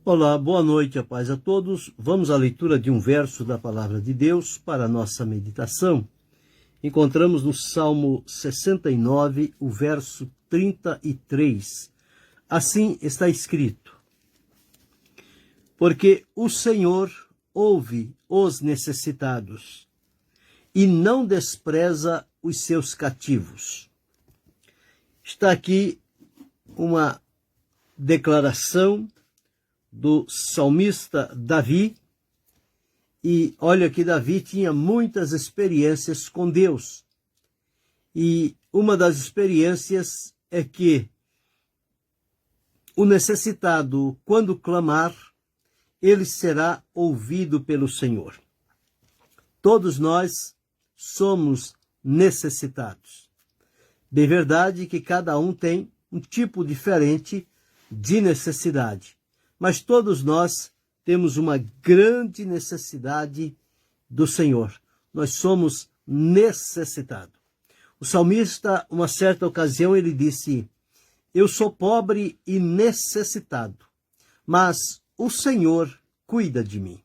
Olá, boa noite, a paz a todos. Vamos à leitura de um verso da Palavra de Deus para a nossa meditação. Encontramos no Salmo 69, o verso 33. Assim está escrito: Porque o Senhor ouve os necessitados e não despreza os seus cativos. Está aqui uma declaração do salmista Davi, e olha que Davi tinha muitas experiências com Deus, e uma das experiências é que o necessitado, quando clamar, ele será ouvido pelo Senhor. Todos nós somos necessitados. De verdade que cada um tem um tipo diferente de necessidade. Mas todos nós temos uma grande necessidade do Senhor. Nós somos necessitados. O salmista, uma certa ocasião, ele disse: Eu sou pobre e necessitado, mas o Senhor cuida de mim.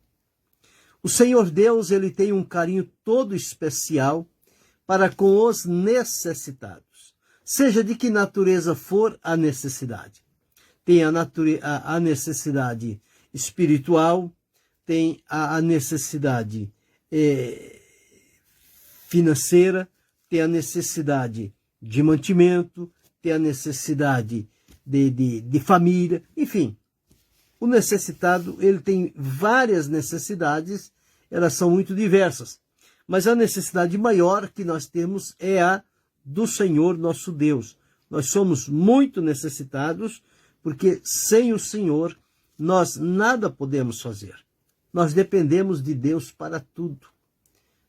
O Senhor Deus, ele tem um carinho todo especial para com os necessitados, seja de que natureza for a necessidade. Tem a necessidade espiritual, tem a necessidade financeira, tem a necessidade de mantimento, tem a necessidade de família, enfim. O necessitado, ele tem várias necessidades, elas são muito diversas. Mas a necessidade maior que nós temos é a do Senhor nosso Deus. Nós somos muito necessitados, porque sem o Senhor nós nada podemos fazer. Nós dependemos de Deus para tudo.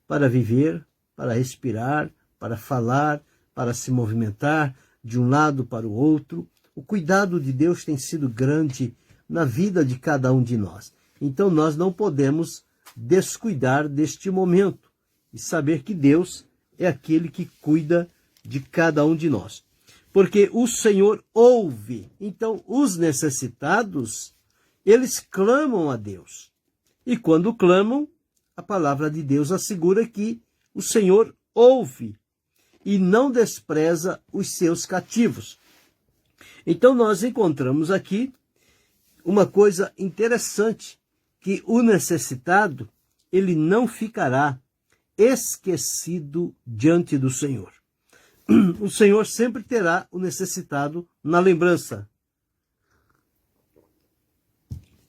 Para viver, para respirar, para falar, para se movimentar de um lado para o outro. O cuidado de Deus tem sido grande na vida de cada um de nós. Então nós não podemos descuidar deste momento e saber que Deus é aquele que cuida de cada um de nós. Porque o Senhor ouve. Então, os necessitados, eles clamam a Deus. E quando clamam, a palavra de Deus assegura que o Senhor ouve e não despreza os seus cativos. Então, nós encontramos aqui uma coisa interessante, que o necessitado, ele não ficará esquecido diante do Senhor. O Senhor sempre terá o necessitado na lembrança.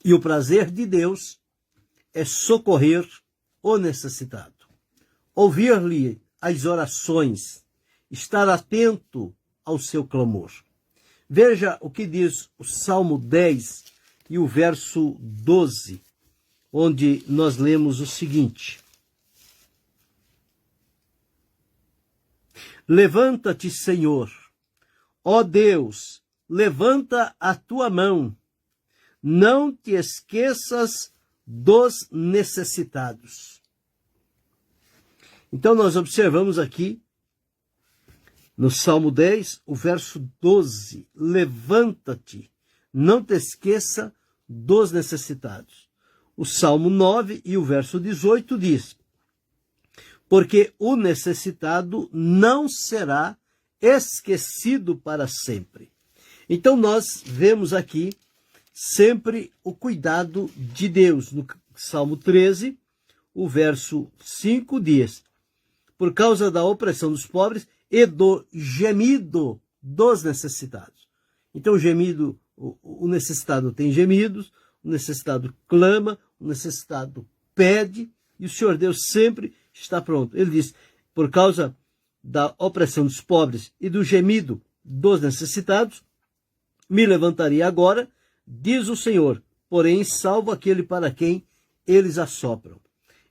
E o prazer de Deus é socorrer o necessitado, ouvir-lhe as orações, estar atento ao seu clamor. Veja o que diz o Salmo 10 e o verso 12, onde nós lemos o seguinte: Levanta-te, Senhor, ó Deus, levanta a tua mão, não te esqueças dos necessitados. Então nós observamos aqui, no Salmo 10, o verso 12, levanta-te, não te esqueça dos necessitados. O Salmo 9 e o verso 18 diz: Porque o necessitado não será esquecido para sempre. Então nós vemos aqui sempre o cuidado de Deus. No Salmo 13, o verso 5 diz: Por causa da opressão dos pobres e do gemido dos necessitados. Então o necessitado tem gemidos, o necessitado clama, o necessitado pede, e o Senhor Deus sempre está pronto. Ele diz: por causa da opressão dos pobres e do gemido dos necessitados, me levantarei agora, diz o Senhor, porém salvo aquele para quem eles assopram.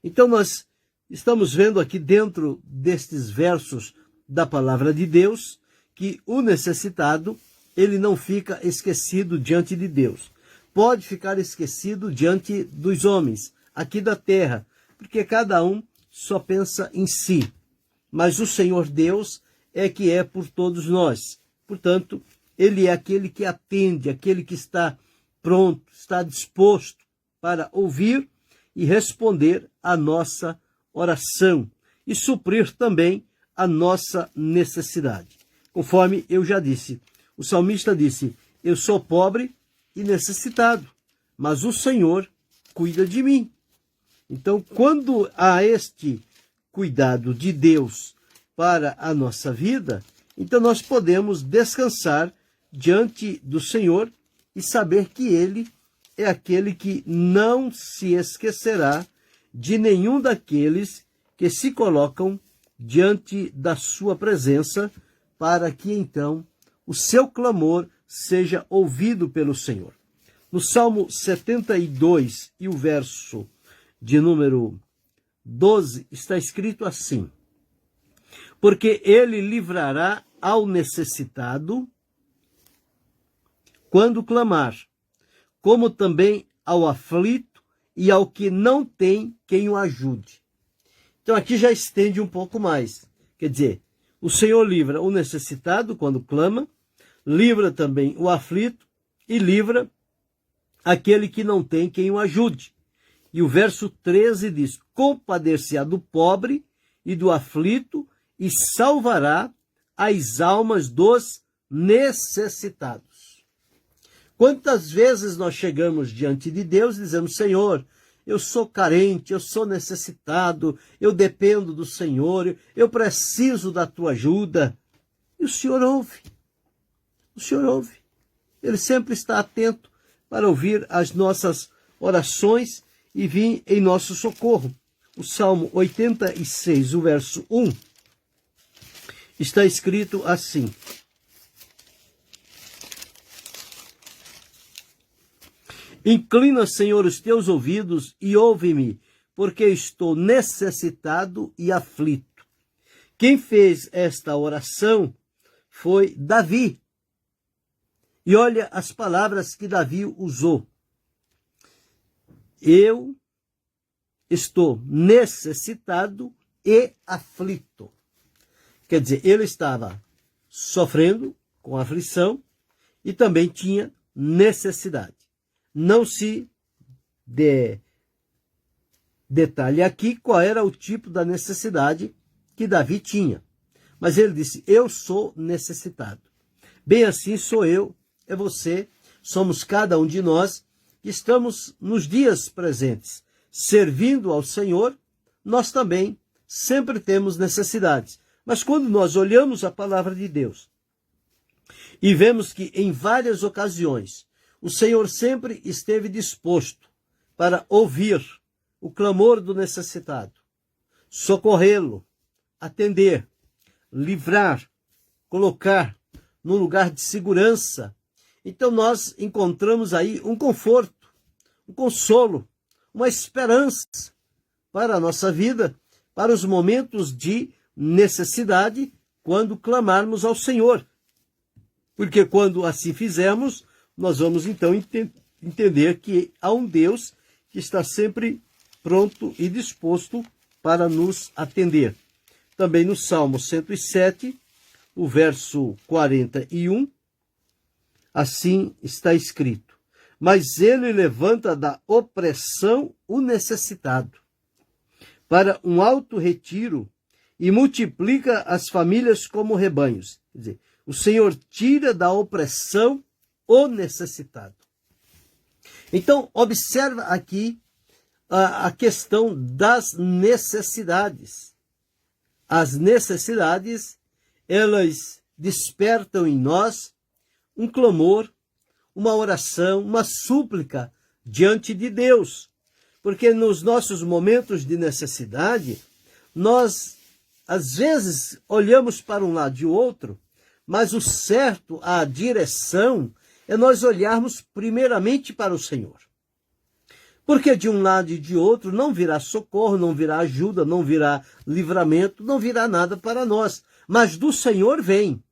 Então nós estamos vendo aqui dentro destes versos da palavra de Deus que o necessitado, ele não fica esquecido diante de Deus. Pode ficar esquecido diante dos homens, aqui da terra, porque cada um só pensa em si. Mas o Senhor Deus é que é por todos nós. Portanto, ele é aquele que atende, aquele que está pronto, está disposto para ouvir e responder à nossa oração e suprir também a nossa necessidade. Conforme eu já disse, o salmista disse: eu sou pobre e necessitado, mas o Senhor cuida de mim. Então, quando há este cuidado de Deus para a nossa vida, então nós podemos descansar diante do Senhor e saber que Ele é aquele que não se esquecerá de nenhum daqueles que se colocam diante da sua presença, para que então o seu clamor seja ouvido pelo Senhor. No Salmo 72 e o verso de número 12 está escrito assim: porque ele livrará ao necessitado quando clamar, como também ao aflito e ao que não tem quem o ajude. Então aqui já estende um pouco mais. Quer dizer, o Senhor livra o necessitado quando clama, livra também o aflito e livra aquele que não tem quem o ajude. E o verso 13 diz: compadecer-se-á do pobre e do aflito e salvará as almas dos necessitados. Quantas vezes nós chegamos diante de Deus e dizemos: Senhor, eu sou carente, eu sou necessitado, eu dependo do Senhor, eu preciso da tua ajuda. E o Senhor ouve. O Senhor ouve. Ele sempre está atento para ouvir as nossas orações e vir em nosso socorro. O Salmo 86, o verso 1, está escrito assim: inclina, Senhor, os teus ouvidos e ouve-me, porque estou necessitado e aflito. Quem fez esta oração foi Davi. E olha as palavras que Davi usou: eu estou necessitado e aflito. Quer dizer, ele estava sofrendo com aflição e também tinha necessidade. Não se detalhe aqui qual era o tipo da necessidade que Davi tinha. Mas ele disse: eu sou necessitado. Bem assim sou eu, é você, somos cada um de nós que estamos nos dias presentes servindo ao Senhor. Nós também sempre temos necessidades. Mas quando nós olhamos a palavra de Deus e vemos que em várias ocasiões o Senhor sempre esteve disposto para ouvir o clamor do necessitado, socorrê-lo, atender, livrar, colocar num lugar de segurança, então nós encontramos aí um conforto, um consolo, uma esperança para a nossa vida, para os momentos de necessidade, quando clamarmos ao Senhor. Porque quando assim fizermos, nós vamos então entender que há um Deus que está sempre pronto e disposto para nos atender. Também no Salmo 107, o verso 41, assim está escrito: mas ele levanta da opressão o necessitado para um alto retiro e multiplica as famílias como rebanhos. Quer dizer, o Senhor tira da opressão o necessitado. Então, observa aqui a questão das necessidades. As necessidades, elas despertam em nós um clamor, uma oração, uma súplica diante de Deus. Porque nos nossos momentos de necessidade, nós, às vezes, olhamos para um lado e o outro, mas o certo, a direção, é nós olharmos primeiramente para o Senhor. Porque de um lado e de outro não virá socorro, não virá ajuda, não virá livramento, não virá nada para nós. Mas do Senhor vem.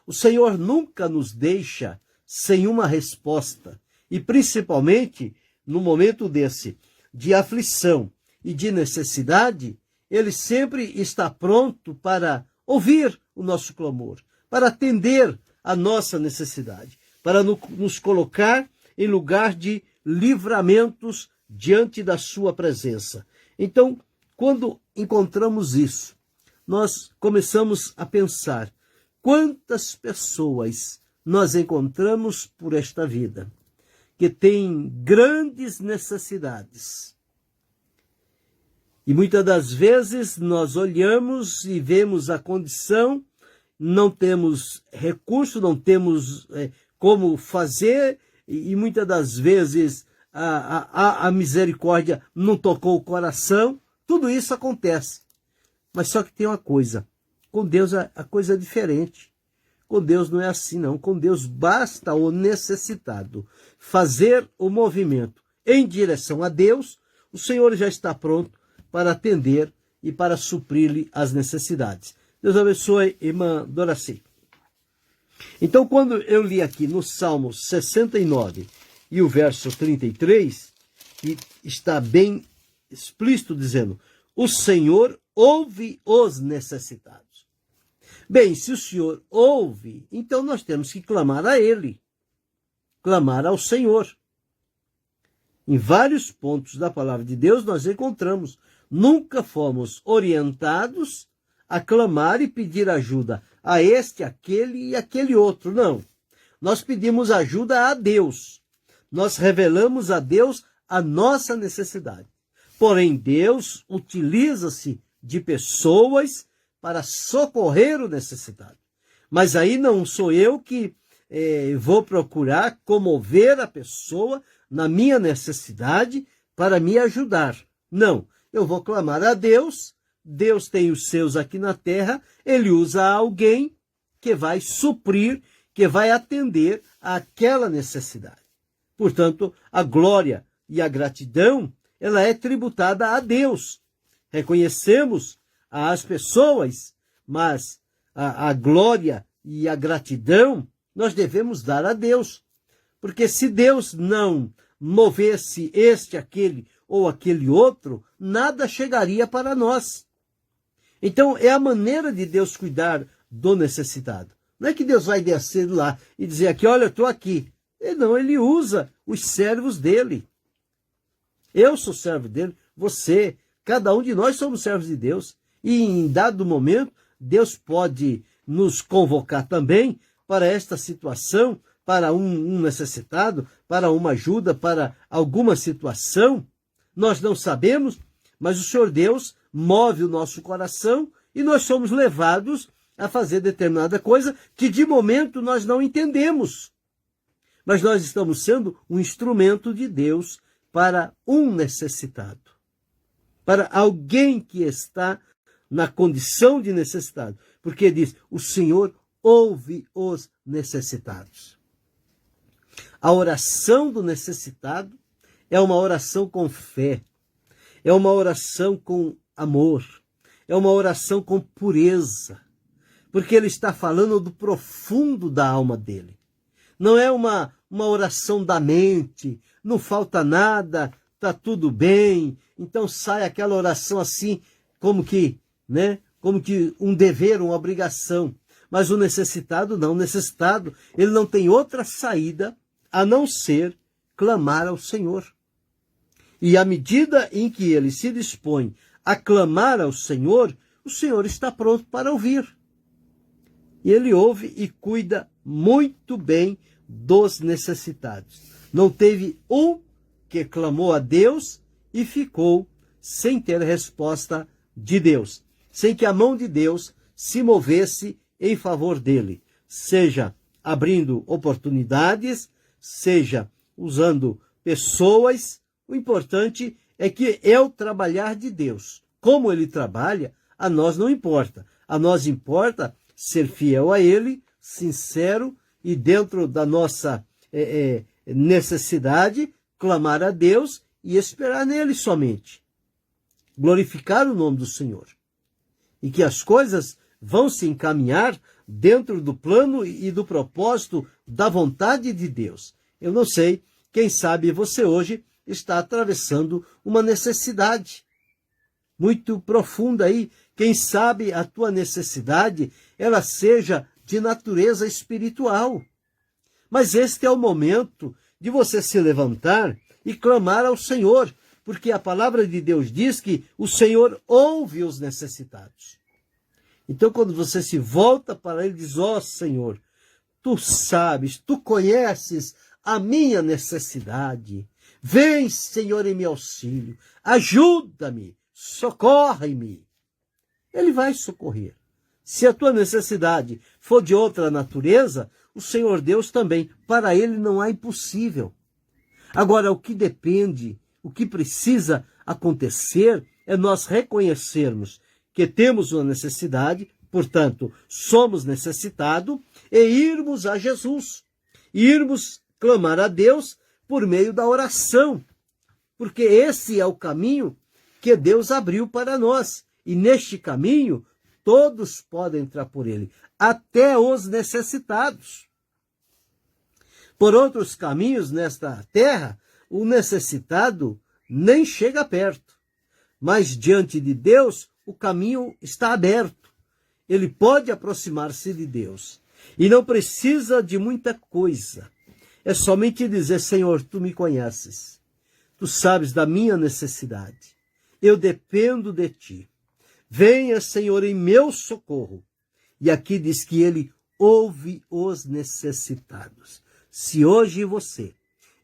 O Senhor nunca nos deixa sem uma resposta. E principalmente no momento desse, de aflição e de necessidade, Ele sempre está pronto para ouvir o nosso clamor, para atender a nossa necessidade, para nos colocar em lugar de livramentos diante da sua presença. Então, quando encontramos isso, nós começamos a pensar quantas pessoas nós encontramos por esta vida que têm grandes necessidades. E muitas das vezes nós olhamos e vemos a condição, não temos recurso, não temos como fazer, e muitas das vezes a misericórdia não tocou o coração. Tudo isso acontece. Mas só que tem uma coisa, com Deus a coisa é diferente. Com Deus não é assim não, com Deus basta o necessitado fazer o movimento em direção a Deus, o Senhor já está pronto para atender e para suprir-lhe as necessidades. Deus abençoe, irmã Doraci. Então, quando eu li aqui no Salmo 69 e o verso 33, que está bem explícito dizendo, o Senhor ouve os necessitados. Bem, se o Senhor ouve, então nós temos que clamar a Ele, clamar ao Senhor. Em vários pontos da palavra de Deus nós encontramos, nunca fomos orientados a clamar e pedir ajuda a este, aquele e aquele outro, não. Nós pedimos ajuda a Deus, nós revelamos a Deus a nossa necessidade. Porém, Deus utiliza-se de pessoas para socorrer o necessitado. Mas aí não sou eu que vou procurar comover a pessoa na minha necessidade para me ajudar. Não, eu vou clamar a Deus, Deus tem os seus aqui na terra, Ele usa alguém que vai suprir, que vai atender àquela necessidade. Portanto, a glória e a gratidão, ela é tributada a Deus. Reconhecemos as pessoas, mas a glória e a gratidão nós devemos dar a Deus. Porque se Deus não movesse este, aquele ou aquele outro, nada chegaria para nós. Então, é a maneira de Deus cuidar do necessitado. Não é que Deus vai descer lá e dizer aqui, olha, eu estou aqui. Não, Ele usa os servos dele. Eu sou servo dele, você, cada um de nós somos servos de Deus. E em dado momento, Deus pode nos convocar também para esta situação, para um necessitado, para uma ajuda, para alguma situação. Nós não sabemos, mas o Senhor Deus move o nosso coração e nós somos levados a fazer determinada coisa que de momento nós não entendemos. Mas nós estamos sendo um instrumento de Deus para um necessitado, para alguém que está na condição de necessitado, porque diz, o Senhor ouve os necessitados. A oração do necessitado é uma oração com fé, é uma oração com amor, é uma oração com pureza, porque ele está falando do profundo da alma dele. Não é uma oração da mente, não falta nada, está tudo bem, então sai aquela oração assim, como que um dever, uma obrigação. Mas o necessitado não, o necessitado, ele não tem outra saída a não ser clamar ao Senhor. E à medida em que ele se dispõe a clamar ao Senhor, o Senhor está pronto para ouvir. E ele ouve e cuida muito bem dos necessitados. Não teve um que clamou a Deus e ficou sem ter resposta de Deus, sem que a mão de Deus se movesse em favor dele, seja abrindo oportunidades, seja usando pessoas. O importante é que é o trabalhar de Deus. Como ele trabalha, a nós não importa. A nós importa ser fiel a ele, sincero e dentro da nossa necessidade, clamar a Deus e esperar nele somente. Glorificar o nome do Senhor. E que as coisas vão se encaminhar dentro do plano e do propósito da vontade de Deus. Eu não sei, quem sabe você hoje está atravessando uma necessidade muito profunda aí. Quem sabe a tua necessidade, ela seja de natureza espiritual. Mas este é o momento de você se levantar e clamar ao Senhor, porque a palavra de Deus diz que o Senhor ouve os necessitados. Então, quando você se volta para ele, diz: ó Senhor, tu sabes, tu conheces a minha necessidade. Vem, Senhor, em meu auxílio. Ajuda-me, socorre-me. Ele vai socorrer. Se a tua necessidade for de outra natureza, o Senhor Deus também. Para ele não há impossível. Agora, o que depende, o que precisa acontecer é nós reconhecermos que temos uma necessidade, portanto, somos necessitados, e irmos a Jesus, irmos clamar a Deus por meio da oração, porque esse é o caminho que Deus abriu para nós, e neste caminho todos podem entrar por ele, até os necessitados. Por outros caminhos nesta terra, o necessitado nem chega perto, mas diante de Deus o caminho está aberto. Ele pode aproximar-se de Deus. E não precisa de muita coisa. É somente dizer: Senhor, tu me conheces. Tu sabes da minha necessidade. Eu dependo de ti. Venha, Senhor, em meu socorro. E aqui diz que ele ouve os necessitados. Se hoje você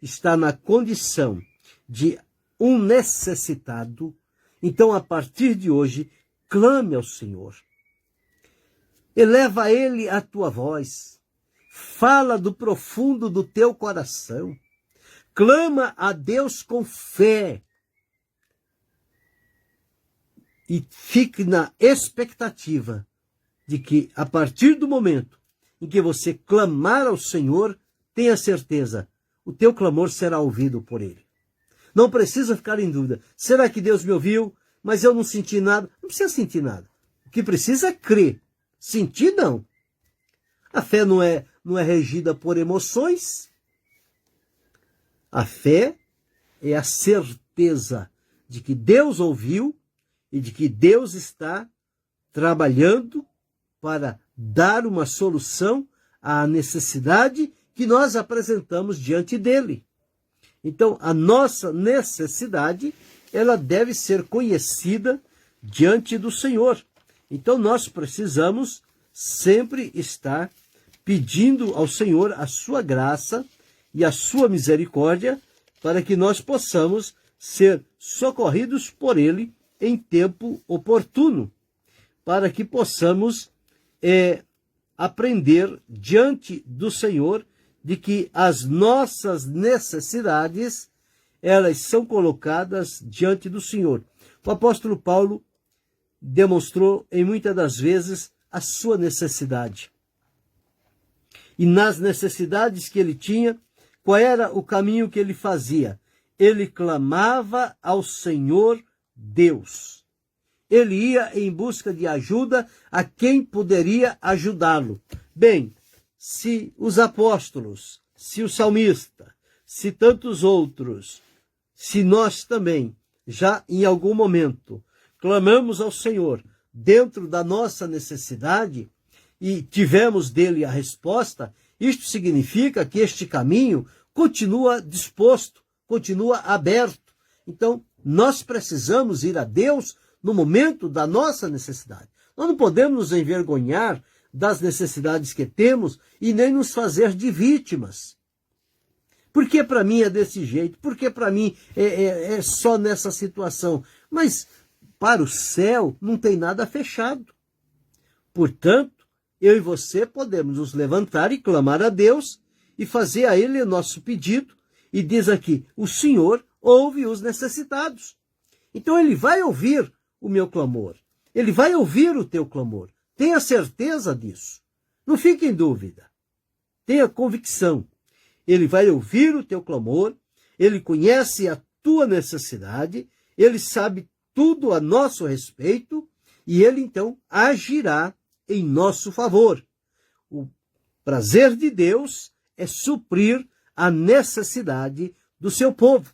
está na condição de um necessitado, então, a partir de hoje, clame ao Senhor. Eleva a ele a tua voz. Fala do profundo do teu coração. Clama a Deus com fé. E fique na expectativa de que, a partir do momento em que você clamar ao Senhor, tenha certeza, o teu clamor será ouvido por ele. Não precisa ficar em dúvida. Será que Deus me ouviu, mas eu não senti nada? Não precisa sentir nada. O que precisa é crer. Sentir, não. A fé não é regida por emoções. A fé é a certeza de que Deus ouviu e de que Deus está trabalhando para dar uma solução à necessidade que nós apresentamos diante dele. Então, a nossa necessidade, ela deve ser conhecida diante do Senhor. Então, nós precisamos sempre estar pedindo ao Senhor a sua graça e a sua misericórdia para que nós possamos ser socorridos por ele em tempo oportuno, para que possamos aprender diante do Senhor de que as nossas necessidades, elas são colocadas diante do Senhor. O apóstolo Paulo demonstrou em muitas das vezes a sua necessidade. E nas necessidades que ele tinha, qual era o caminho que ele fazia? Ele clamava ao Senhor Deus. Ele ia em busca de ajuda a quem poderia ajudá-lo. Bem, se os apóstolos, se o salmista, se tantos outros, se nós também, já em algum momento, clamamos ao Senhor dentro da nossa necessidade e tivemos dele a resposta, isto significa que este caminho continua disposto, continua aberto. Então, nós precisamos ir a Deus no momento da nossa necessidade. Nós não podemos nos envergonhar das necessidades que temos e nem nos fazer de vítimas. Por que para mim é desse jeito? Por que para mim é só nessa situação? Mas para o céu não tem nada fechado. Portanto, eu e você podemos nos levantar e clamar a Deus e fazer a Ele o nosso pedido. E diz aqui, o Senhor ouve os necessitados. Então Ele vai ouvir o meu clamor. Ele vai ouvir o teu clamor. Tenha certeza disso. Não fique em dúvida. Tenha convicção. Ele vai ouvir o teu clamor. Ele conhece a tua necessidade. Ele sabe tudo a nosso respeito. E ele, então, agirá em nosso favor. O prazer de Deus é suprir a necessidade do seu povo.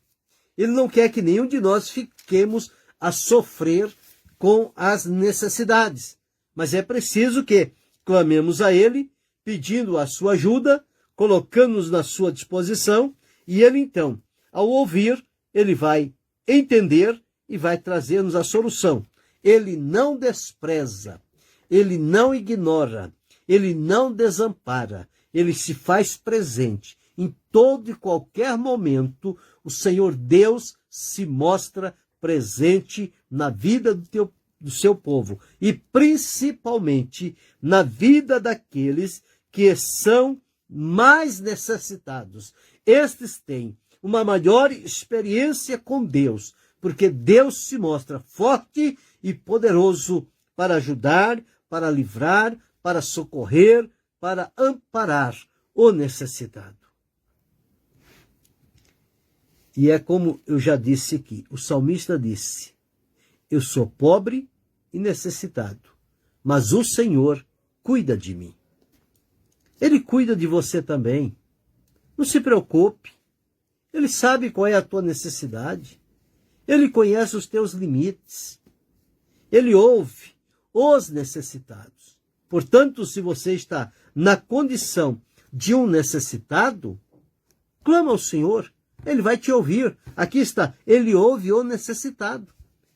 Ele não quer que nenhum de nós fiquemos a sofrer com as necessidades. Mas é preciso que clamemos a Ele, pedindo a sua ajuda, colocando-nos na sua disposição E ele então, ao ouvir, ele vai entender e vai trazer-nos a solução. Ele não despreza, ele não ignora, ele não desampara, ele se faz presente. Em todo e qualquer momento, o Senhor Deus se mostra presente na vida do seu povo e principalmente na vida daqueles que são mais necessitados. Estes têm uma maior experiência com Deus, porque Deus se mostra forte e poderoso para ajudar, para livrar, para socorrer, para amparar o necessitado. E é como eu já disse aqui, o salmista disse: eu sou pobre e necessitado, mas o Senhor cuida de mim. Ele cuida de você também. Não se preocupe. Ele sabe qual é a tua necessidade. Ele conhece os teus limites. Ele ouve os necessitados. Portanto, se você está na condição de um necessitado, clama ao Senhor. Ele vai te ouvir. Aqui está, ele ouve o necessitado.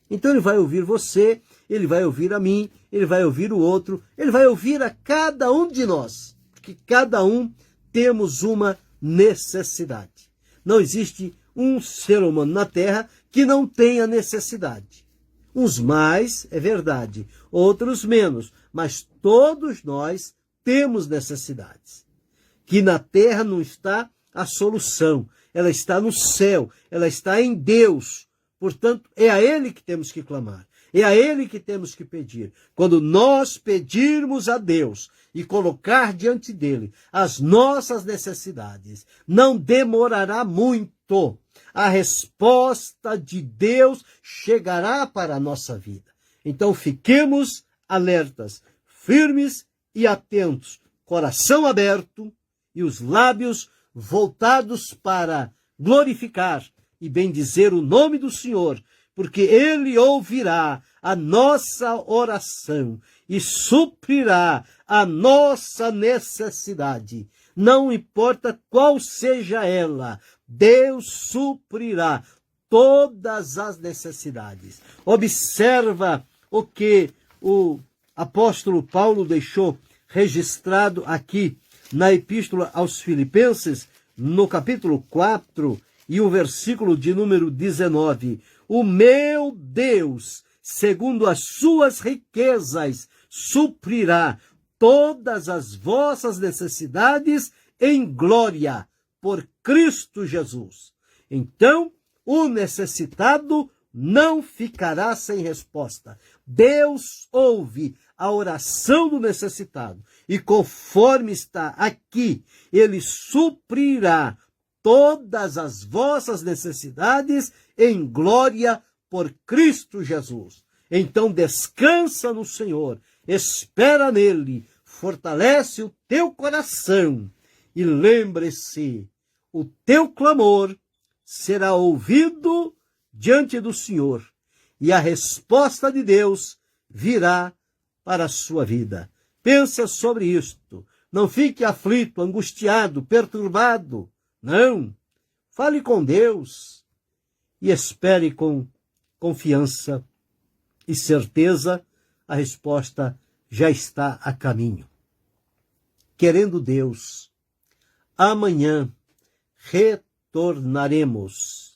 Então ele vai ouvir você, ele vai ouvir a mim, ele vai ouvir o outro, ele vai ouvir a cada um de nós. Porque cada um temos uma necessidade. Não existe um ser humano na Terra que não tenha necessidade. Uns mais, é verdade, outros menos, mas todos nós temos necessidades. Que na Terra não está a solução, ela está no céu, ela está em Deus. Portanto, é a Ele que temos que clamar, é a Ele que temos que pedir. Quando nós pedirmos a Deus e colocar diante dele as nossas necessidades, não demorará muito. A resposta de Deus chegará para a nossa vida. Então fiquemos alertas, firmes e atentos, coração aberto e os lábios voltados para glorificar e bendizer o nome do Senhor, porque Ele ouvirá a nossa oração e suprirá a nossa necessidade. Não importa qual seja ela, Deus suprirá todas as necessidades. Observa o que o apóstolo Paulo deixou registrado aqui na Epístola aos Filipenses, no capítulo 4, e o versículo de número 19. O meu Deus, segundo as suas riquezas, suprirá todas as vossas necessidades em glória, por Cristo Jesus. Então, o necessitado não ficará sem resposta. Deus ouve a oração do necessitado e, conforme está aqui, Ele suprirá todas as vossas necessidades em glória por Cristo Jesus. Então descansa no Senhor, espera nele, fortalece o teu coração e lembre-se, o teu clamor será ouvido diante do Senhor e a resposta de Deus virá para a sua vida. Pensa sobre isto, não fique aflito, angustiado, perturbado. Não, fale com Deus e espere com confiança e certeza, a resposta já está a caminho. Querendo Deus, amanhã retornaremos